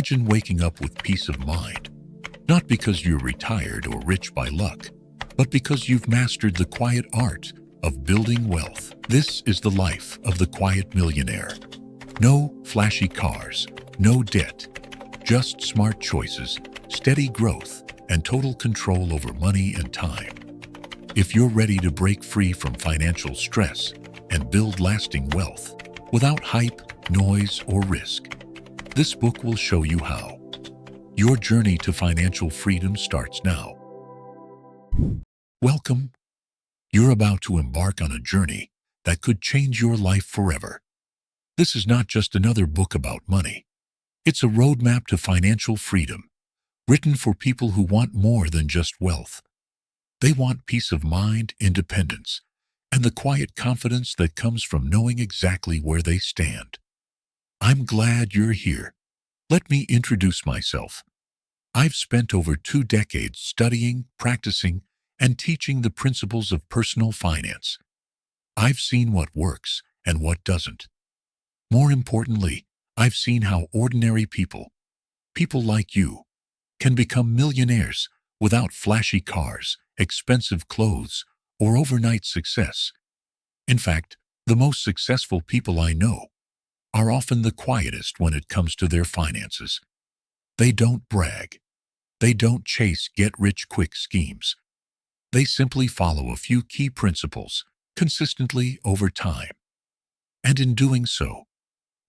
Imagine waking up with peace of mind, not because you're retired or rich by luck, but because you've mastered the quiet art of building wealth. This is the life of the quiet millionaire. No flashy cars, no debt, just smart choices, steady growth, and total control over money and time. If you're ready to break free from financial stress and build lasting wealth without hype, noise, or risk, this book will show you how. Your journey to financial freedom starts now. Welcome. You're about to embark on a journey that could change your life forever. This is not just another book about money. It's a roadmap to financial freedom, written for people who want more than just wealth. They want peace of mind, independence, and the quiet confidence that comes from knowing exactly where they stand. I'm glad you're here. Let me introduce myself. I've spent over 2 decades studying, practicing, and teaching the principles of personal finance. I've seen what works and what doesn't. More importantly, I've seen how ordinary people like you, can become millionaires without flashy cars, expensive clothes, or overnight success. In fact, the most successful people I know are often the quietest when it comes to their finances. They don't brag. They don't chase get-rich-quick schemes. They simply follow a few key principles consistently over time. And in doing so,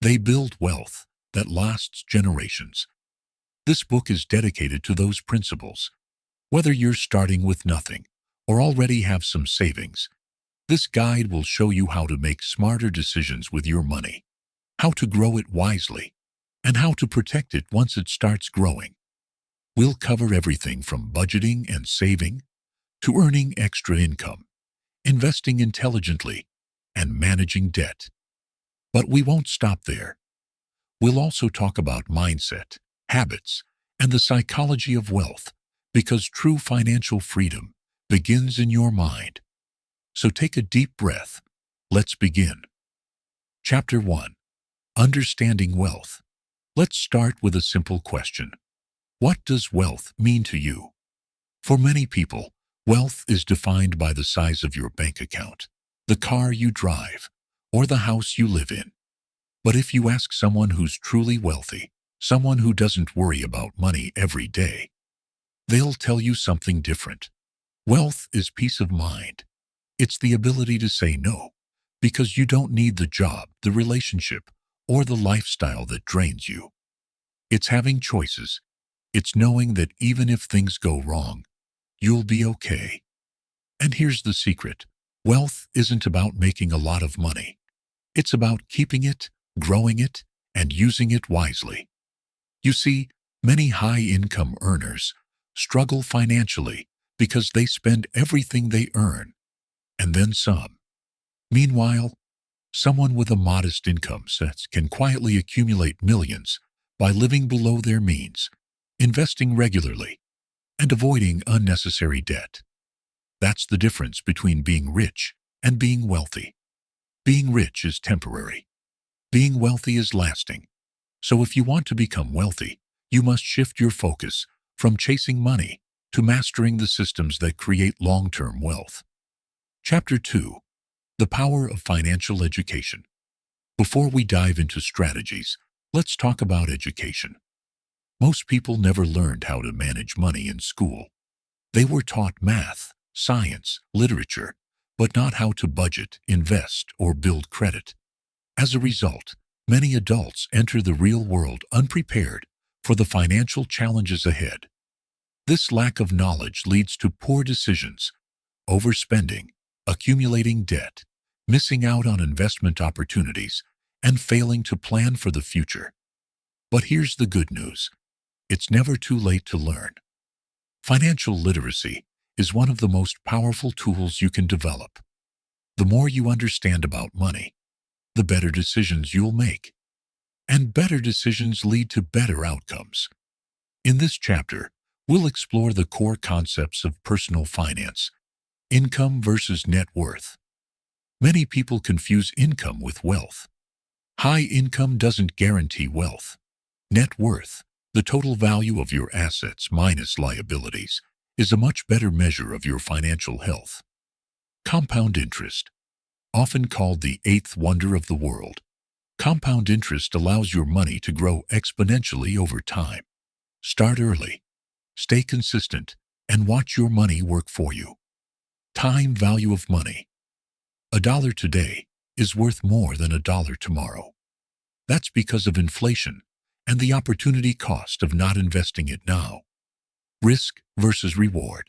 they build wealth that lasts generations. This book is dedicated to those principles. Whether you're starting with nothing or already have some savings, this guide will show you how to make smarter decisions with your money, how to grow it wisely, and how to protect it once it starts growing. We'll cover everything from budgeting and saving to earning extra income, investing intelligently, and managing debt. But we won't stop there. We'll also talk about mindset, habits, and the psychology of wealth, because true financial freedom begins in your mind. So take a deep breath. Let's begin. Chapter 1. Understanding Wealth. Let's start with a simple question. What does wealth mean to you? For many people, wealth is defined by the size of your bank account, the car you drive, or the house you live in. But if you ask someone who's truly wealthy, someone who doesn't worry about money every day, they'll tell you something different. Wealth is peace of mind. It's the ability to say no, because you don't need the job, the relationship, or the lifestyle that drains you. It's having choices. It's knowing that even if things go wrong, you'll be okay. And here's the secret. Wealth isn't about making a lot of money. It's about keeping it, growing it, and using it wisely. You see, many high-income earners struggle financially because they spend everything they earn, and then some. Meanwhile, someone with a modest income set can quietly accumulate millions by living below their means, investing regularly, and avoiding unnecessary debt. That's the difference between being rich and being wealthy. Being rich is temporary. Being wealthy is lasting. So if you want to become wealthy, you must shift your focus from chasing money to mastering the systems that create long-term wealth. Chapter 2. The Power of Financial Education. Before we dive into strategies, let's talk about education. Most people never learned how to manage money in school. They were taught math, science, literature, but not how to budget, invest, or build credit. As a result, many adults enter the real world unprepared for the financial challenges ahead. This lack of knowledge leads to poor decisions, overspending, accumulating debt, missing out on investment opportunities, and failing to plan for the future. But here's the good news. It's never too late to learn. Financial literacy is one of the most powerful tools you can develop. The more you understand about money, the better decisions you'll make. And better decisions lead to better outcomes. In this chapter, we'll explore the core concepts of personal finance, income versus net worth. Many people confuse income with wealth. High income doesn't guarantee wealth. Net worth The total value of your assets minus liabilities is a much better measure of your financial health. Compound interest, often called the eighth wonder of the world. Compound interest allows your money to grow exponentially over time. Start early, stay consistent, and watch your money work for you. Time value of money. $1 today is worth more than $1 tomorrow. That's because of inflation and the opportunity cost of not investing it now. Risk versus reward.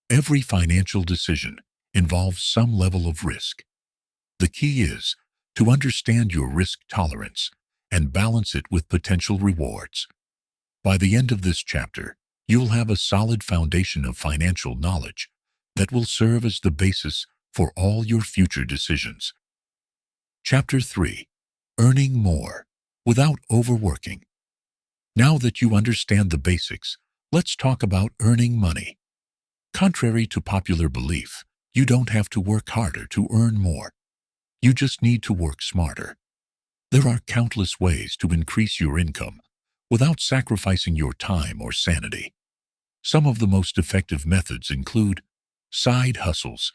Every financial decision involves some level of risk. The key is to understand your risk tolerance and balance it with potential rewards. By the end of this chapter, you'll have a solid foundation of financial knowledge that will serve as the basis for all your future decisions. Chapter 3. Earning more without overworking. Now that you understand the basics, let's talk about earning money. Contrary to popular belief, you don't have to work harder to earn more. You just need to work smarter. There are countless ways to increase your income without sacrificing your time or sanity. Some of the most effective methods include side hustles.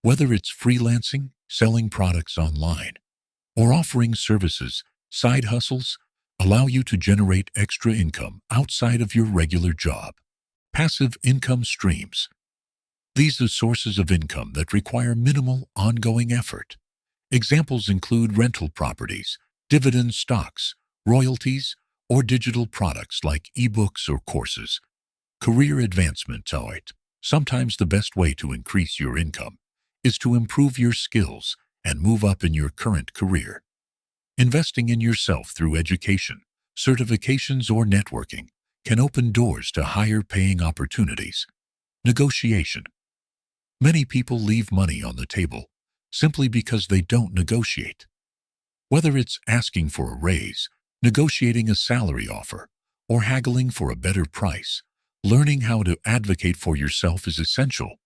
Whether it's freelancing, selling products online, or offering services, side hustles allow you to generate extra income outside of your regular job. Passive income streams. These are sources of income that require minimal ongoing effort. Examples include rental properties, dividend stocks, royalties, or digital products like ebooks or courses. Career advancement. Sometimes the best way to increase your income is to improve your skills and move up in your current career. Investing in yourself through education, certifications, or networking can open doors to higher-paying opportunities. Negotiation. Many people leave money on the table simply because they don't negotiate. Whether it's asking for a raise, negotiating a salary offer, or haggling for a better price, learning how to advocate for yourself is essential.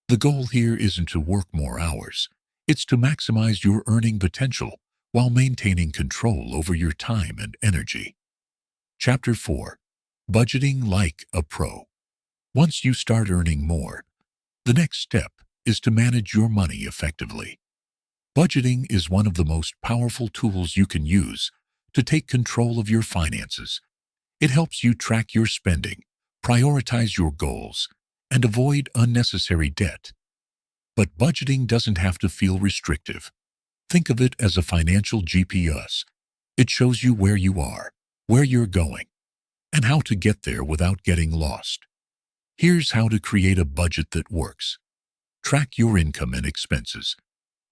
The goal here isn't to work more hours. It's to maximize your earning potential while maintaining control over your time and energy. Chapter 4. Budgeting like a pro. Once you start earning more, the next step is to manage your money effectively. Budgeting is one of the most powerful tools you can use to take control of your finances. It helps you track your spending, prioritize your goals, and avoid unnecessary debt. But budgeting doesn't have to feel restrictive. Think of it as a financial GPS. It shows you where you are, where you're going, and how to get there without getting lost. Here's how to create a budget that works. Track your income and expenses.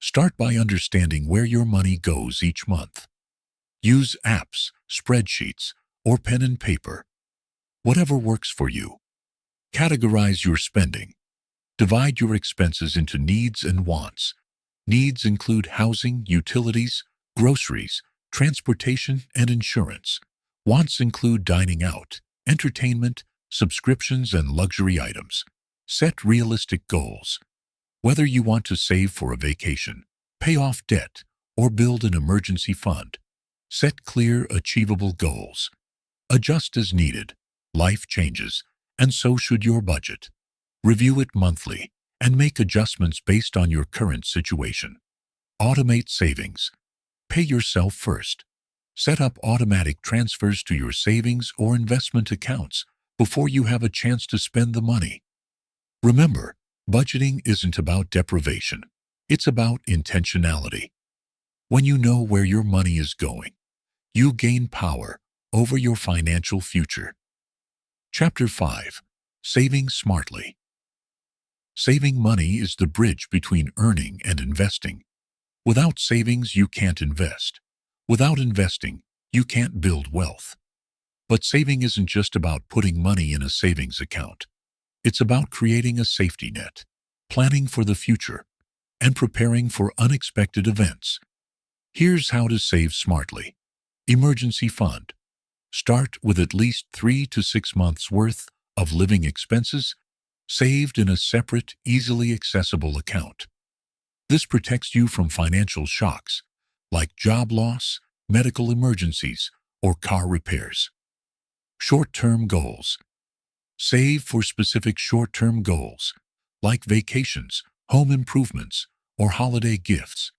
Start by understanding where your money goes each month. Use apps, spreadsheets, or pen and paper. Whatever works for you. Categorize your spending. Divide your expenses into needs and wants. Needs include housing, utilities, groceries, transportation, and insurance. Wants include dining out, entertainment, subscriptions, and luxury items. Set realistic goals. Whether you want to save for a vacation, pay off debt, or build an emergency fund, set clear, achievable goals. Adjust as needed. Life changes, and so should your budget. Review it monthly and make adjustments based on your current situation. Automate savings. Pay yourself first. Set up automatic transfers to your savings or investment accounts before you have a chance to spend the money. Remember, budgeting isn't about deprivation. It's about intentionality. When you know where your money is going, you gain power over your financial future. Chapter 5. Saving smartly. Saving money is the bridge between earning and investing. Without savings, you can't invest. Without investing, you can't build wealth. But saving isn't just about putting money in a savings account. It's about creating a safety net, planning for the future, and preparing for unexpected events. Here's how to save smartly. Emergency fund. Start with at least 3 to 6 months' worth of living expenses saved in a separate, easily accessible account. This protects you from financial shocks like job loss, medical emergencies, or car repairs. Short-term goals. Save for specific short-term goals, like vacations, home improvements, or holiday gifts.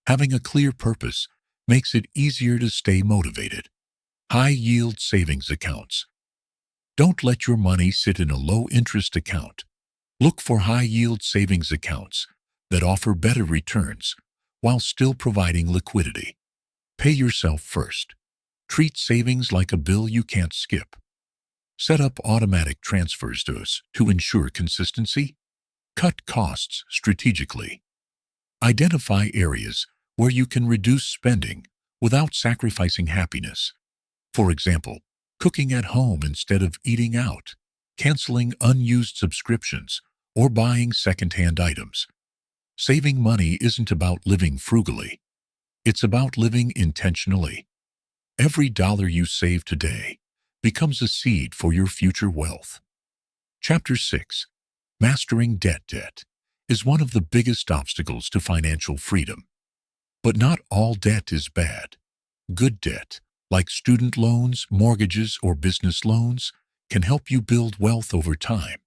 Having a clear purpose makes it easier to stay motivated. High-yield savings accounts. Don't let your money sit in a low-interest account. Look for high-yield savings accounts that offer better returns while still providing liquidity. Pay yourself first. Treat savings like a bill you can't skip. Set up automatic transfers to ensure consistency. Cut costs strategically. Identify areas where you can reduce spending without sacrificing happiness. For example, cooking at home instead of eating out, canceling unused subscriptions, or buying secondhand items. Saving money isn't about living frugally. It's about living intentionally. Every dollar you save today becomes a seed for your future wealth. Chapter 6. Mastering Debt. Debt is one of the biggest obstacles to financial freedom. But not all debt is bad. Good debt, like student loans, mortgages, or business loans, can help you build wealth over time.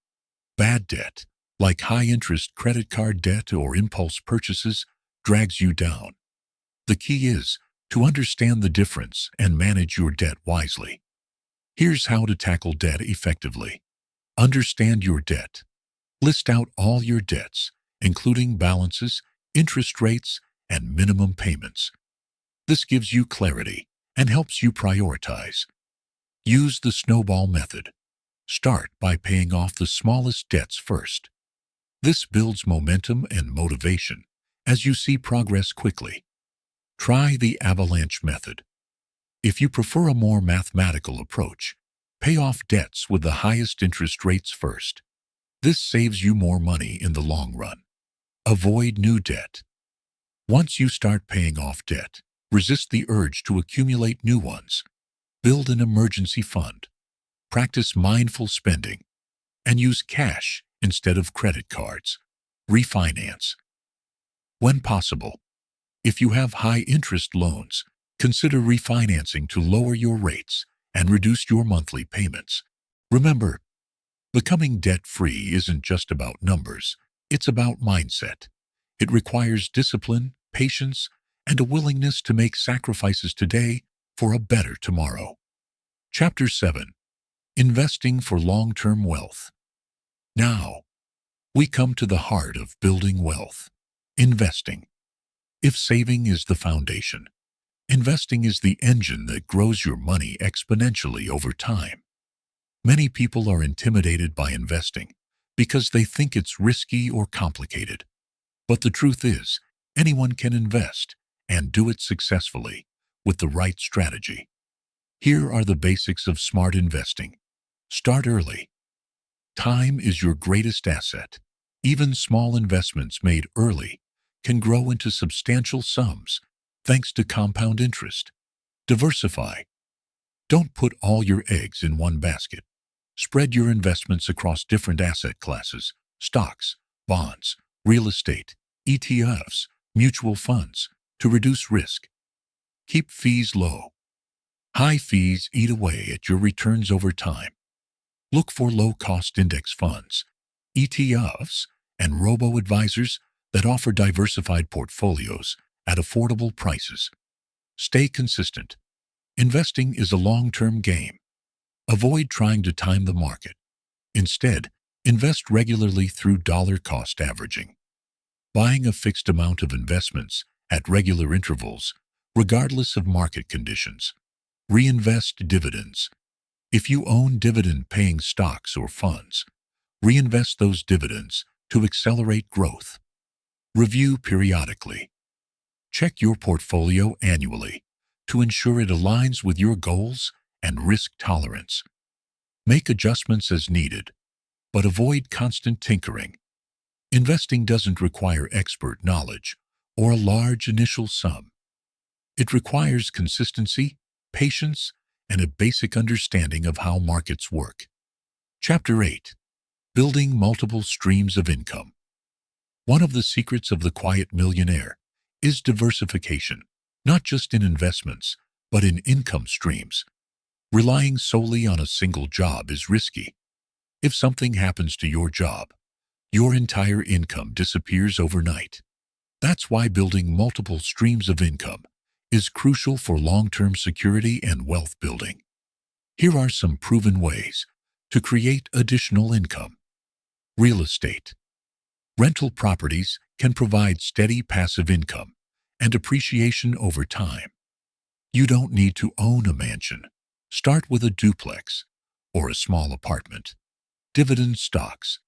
Bad debt, like high-interest credit card debt or impulse purchases, drags you down. The key is to understand the difference and manage your debt wisely. Here's how to tackle debt effectively. Understand your debt. List out all your debts, including balances, interest rates, and minimum payments. This gives you clarity and helps you prioritize. Use the snowball method. Start by paying off the smallest debts first. This builds momentum and motivation as you see progress quickly. Try the avalanche method. If you prefer a more mathematical approach, pay off debts with the highest interest rates first. This saves you more money in the long run. Avoid new debt. Once you start paying off debt, resist the urge to accumulate new ones. Build an emergency fund. Practice mindful spending. And use cash instead of credit cards. Refinance. When possible, if you have high-interest loans, consider refinancing to lower your rates and reduce your monthly payments. Remember, becoming debt-free isn't just about numbers, it's about mindset. It requires discipline, patience, and a willingness to make sacrifices today for a better tomorrow. Chapter 7. Investing for Long-Term Wealth. Now, we come to the heart of building wealth. Investing. If saving is the foundation, investing is the engine that grows your money exponentially over time. Many people are intimidated by investing because they think it's risky or complicated. But the truth is, anyone can invest and do it successfully with the right strategy. Here are the basics of smart investing. Start early. Time is your greatest asset. Even small investments made early can grow into substantial sums thanks to compound interest. Diversify. Don't put all your eggs in one basket. Spread your investments across different asset classes, stocks, bonds, real estate, ETFs, mutual funds, to reduce risk. Keep fees low. High fees eat away at your returns over time. Look for low-cost index funds, ETFs, and robo-advisors that offer diversified portfolios at affordable prices. Stay consistent. Investing is a long-term game. Avoid trying to time the market. Instead, invest regularly through dollar-cost averaging. Buying a fixed amount of investments at regular intervals, regardless of market conditions. Reinvest dividends. If you own dividend-paying stocks or funds, reinvest those dividends to accelerate growth. Review periodically. Check your portfolio annually to ensure it aligns with your goals and risk tolerance. Make adjustments as needed, but avoid constant tinkering. Investing doesn't require expert knowledge or a large initial sum. It requires consistency, patience, and a basic understanding of how markets work. Chapter 8. Building Multiple Streams of Income. One of the secrets of the Quiet Millionaire is diversification, not just in investments, but in income streams. Relying solely on a single job is risky. If something happens to your job, your entire income disappears overnight. That's why building multiple streams of income is crucial for long-term security and wealth building. Here are some proven ways to create additional income. Real estate. Rental properties can provide steady passive income and appreciation over time. You don't need to own a mansion. Start with a duplex or a small apartment. Dividend stocks.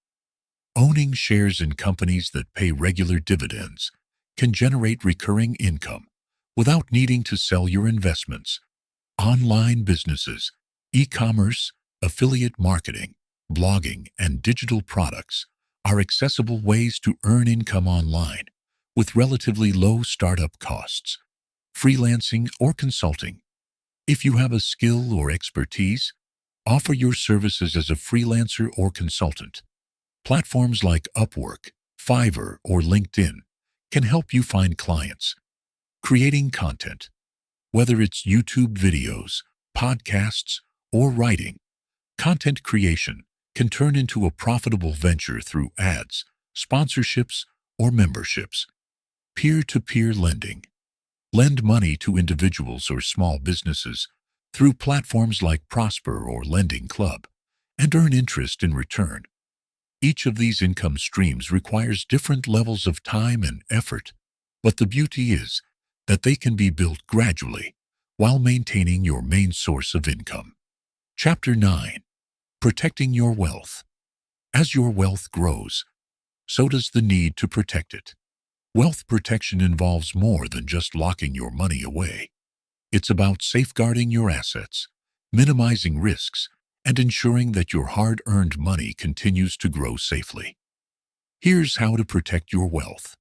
Owning shares in companies that pay regular dividends can generate recurring income without needing to sell your investments. Online businesses, e-commerce, affiliate marketing, blogging, and digital products are accessible ways to earn income online with relatively low startup costs. Freelancing or consulting. If you have a skill or expertise, offer your services as a freelancer or consultant. Platforms like Upwork, Fiverr, or LinkedIn can help you find clients. Creating content. Whether it's YouTube videos, podcasts, or writing, content creation can turn into a profitable venture through ads, sponsorships, or memberships. Peer-to-peer lending. Lend money to individuals or small businesses through platforms like Prosper or Lending Club and earn interest in return. Each of these income streams requires different levels of time and effort, but the beauty is that they can be built gradually while maintaining your main source of income. Chapter 9. Protecting your wealth. As your wealth grows, so does the need to protect it. Wealth protection involves more than just locking your money away. It's about safeguarding your assets, minimizing risks, and ensuring that your hard-earned money continues to grow safely. Here's how to protect your wealth.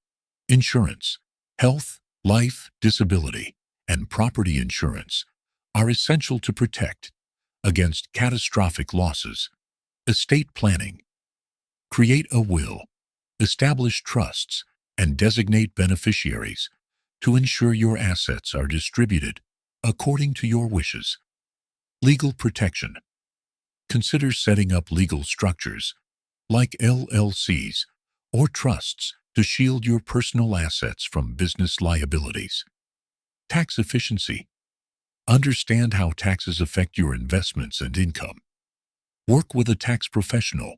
Insurance. Health, life, disability, and property insurance are essential to protect against catastrophic losses. Estate planning. Create a will, establish trusts, and designate beneficiaries to ensure your assets are distributed according to your wishes. Legal protection. Consider setting up legal structures like LLCs or trusts to shield your personal assets from business liabilities. Tax efficiency. Understand how taxes affect your investments and income. Work with a tax professional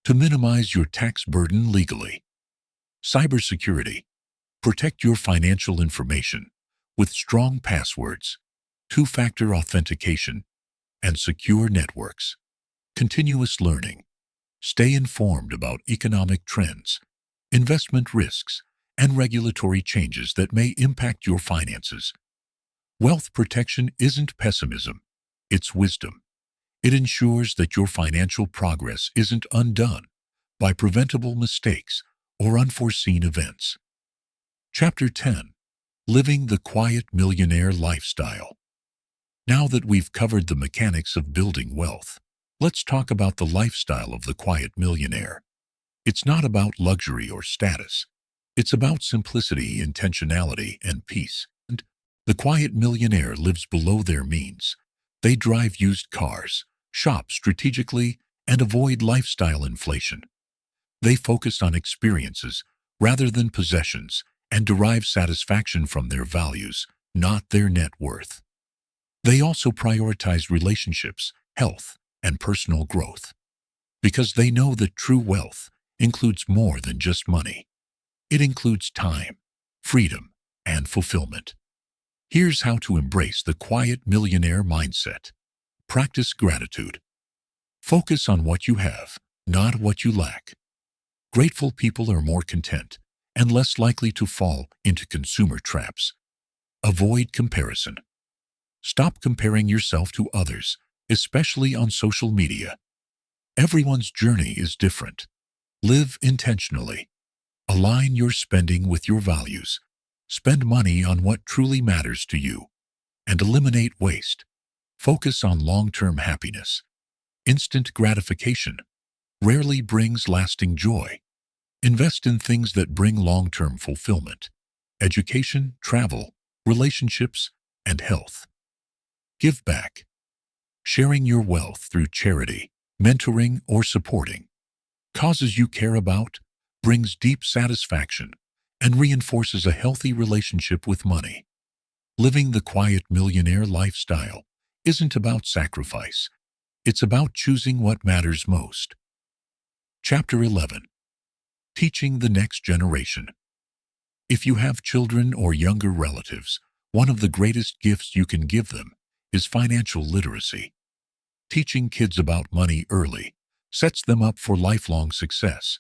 to minimize your tax burden legally. Cybersecurity. Protect your financial information with strong passwords, two-factor authentication, and secure networks. Continuous learning. Stay informed about economic trends, investment risks, and regulatory changes that may impact your finances. Wealth protection isn't pessimism, it's wisdom. It ensures that your financial progress isn't undone by preventable mistakes or unforeseen events. Chapter 10. Living the Quiet Millionaire Lifestyle. Now that we've covered the mechanics of building wealth, let's talk about the lifestyle of the quiet millionaire. It's not about luxury or status. It's about simplicity, intentionality, and peace. And the quiet millionaire lives below their means. They drive used cars, shop strategically, and avoid lifestyle inflation. They focus on experiences rather than possessions and derive satisfaction from their values, not their net worth. They also prioritize relationships, health, and personal growth, because they know that true wealth includes more than just money. It includes time, freedom, and fulfillment. Here's how to embrace the quiet millionaire mindset. Practice gratitude. Focus on what you have, not what you lack. Grateful people are more content and less likely to fall into consumer traps. Avoid comparison. Stop comparing yourself to others, especially on social media. Everyone's journey is different. Live intentionally. Align your spending with your values. Spend money on what truly matters to you. And eliminate waste. Focus on long-term happiness. Instant gratification rarely brings lasting joy. Invest in things that bring long-term fulfillment. Education, travel, relationships, and health. Give back. Sharing your wealth through charity, mentoring, or supporting causes you care about brings deep satisfaction and reinforces a healthy relationship with money. Living the quiet millionaire lifestyle isn't about sacrifice. It's about choosing what matters most. Chapter 11. Teaching the next generation. If you have children or younger relatives, one of the greatest gifts you can give them is financial literacy. Teaching kids about money early sets them up for lifelong success.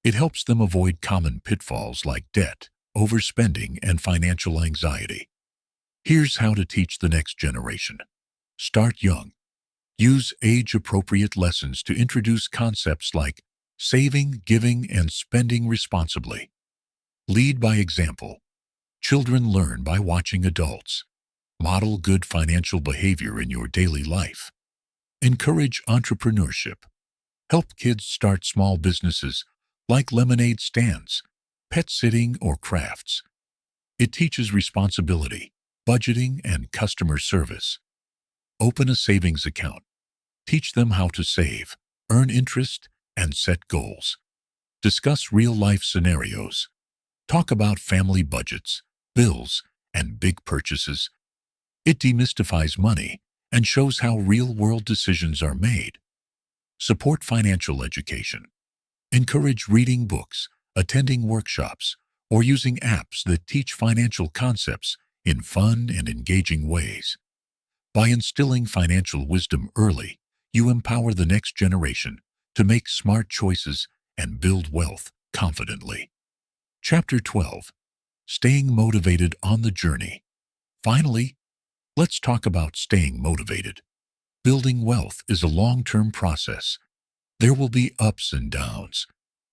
It helps them avoid common pitfalls like debt, overspending, and financial anxiety. Here's how to teach the next generation. Start young. Use age-appropriate lessons to introduce concepts like saving, giving, and spending responsibly. Lead by example. Children learn by watching adults. Model good financial behavior in your daily life. Encourage entrepreneurship. Help kids start small businesses like lemonade stands, pet sitting, or crafts. It teaches responsibility, budgeting, and customer service. Open a savings account. Teach them how to save, earn interest, and set goals. Discuss real-life scenarios. Talk about family budgets, bills, and big purchases. It demystifies money and shows how real-world decisions are made. Support financial education. Encourage reading books, attending workshops, or using apps that teach financial concepts in fun and engaging ways. By instilling financial wisdom early, you empower the next generation to make smart choices and build wealth confidently. Chapter 12. Staying motivated on the journey. Finally, let's talk about staying motivated. Building wealth is a long-term process. There will be ups and downs.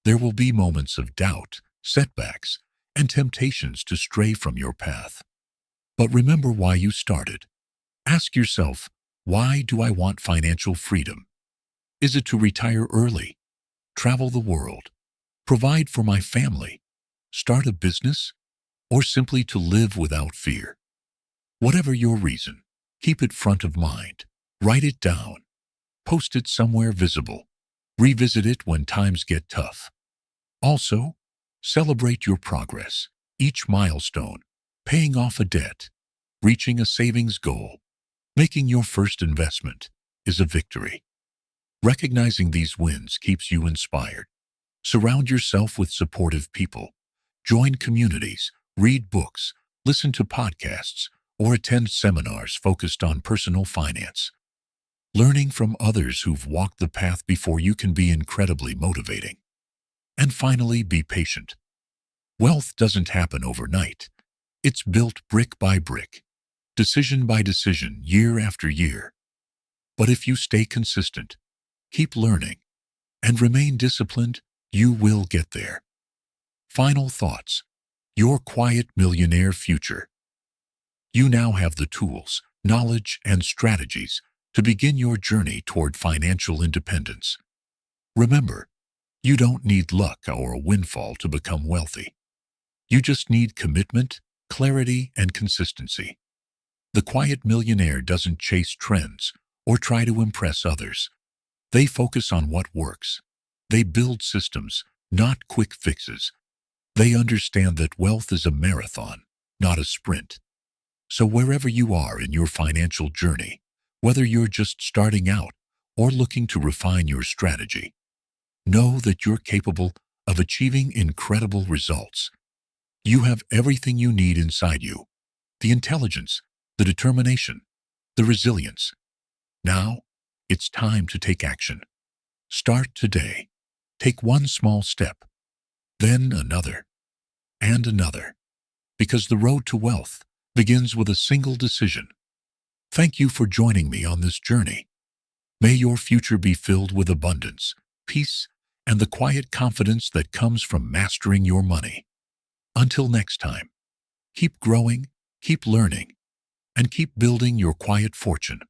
There will be moments of doubt, setbacks, and temptations to stray from your path. But remember why you started. Ask yourself, why do I want financial freedom? Is it to retire early, travel the world, provide for my family, start a business, or simply to live without fear? Whatever your reason, keep it front of mind. Write it down. Post it somewhere visible. Revisit it when times get tough. Also, celebrate your progress, each milestone, paying off a debt, reaching a savings goal, making your first investment is a victory. Recognizing these wins keeps you inspired. Surround yourself with supportive people. Join communities, read books, listen to podcasts, or attend seminars focused on personal finance. Learning from others who've walked the path before you can be incredibly motivating. And finally, be patient. Wealth doesn't happen overnight. It's built brick by brick, decision by decision, year after year. But if you stay consistent, keep learning, and remain disciplined, you will get there. Final thoughts. Your quiet millionaire future. You now have the tools, knowledge, and strategies to begin your journey toward financial independence. Remember, you don't need luck or a windfall to become wealthy. You just need commitment, clarity, and consistency. The quiet millionaire doesn't chase trends or try to impress others. They focus on what works. They build systems, not quick fixes. They understand that wealth is a marathon, not a sprint. So wherever you are in your financial journey, whether you're just starting out or looking to refine your strategy, know that you're capable of achieving incredible results. You have everything you need inside you: the intelligence, the determination, the resilience. Now, it's time to take action. Start today. Take one small step, then another, and another, because the road to wealth begins with a single decision. Thank you for joining me on this journey. May your future be filled with abundance, peace, and the quiet confidence that comes from mastering your money. Until next time, keep growing, keep learning, and keep building your quiet fortune.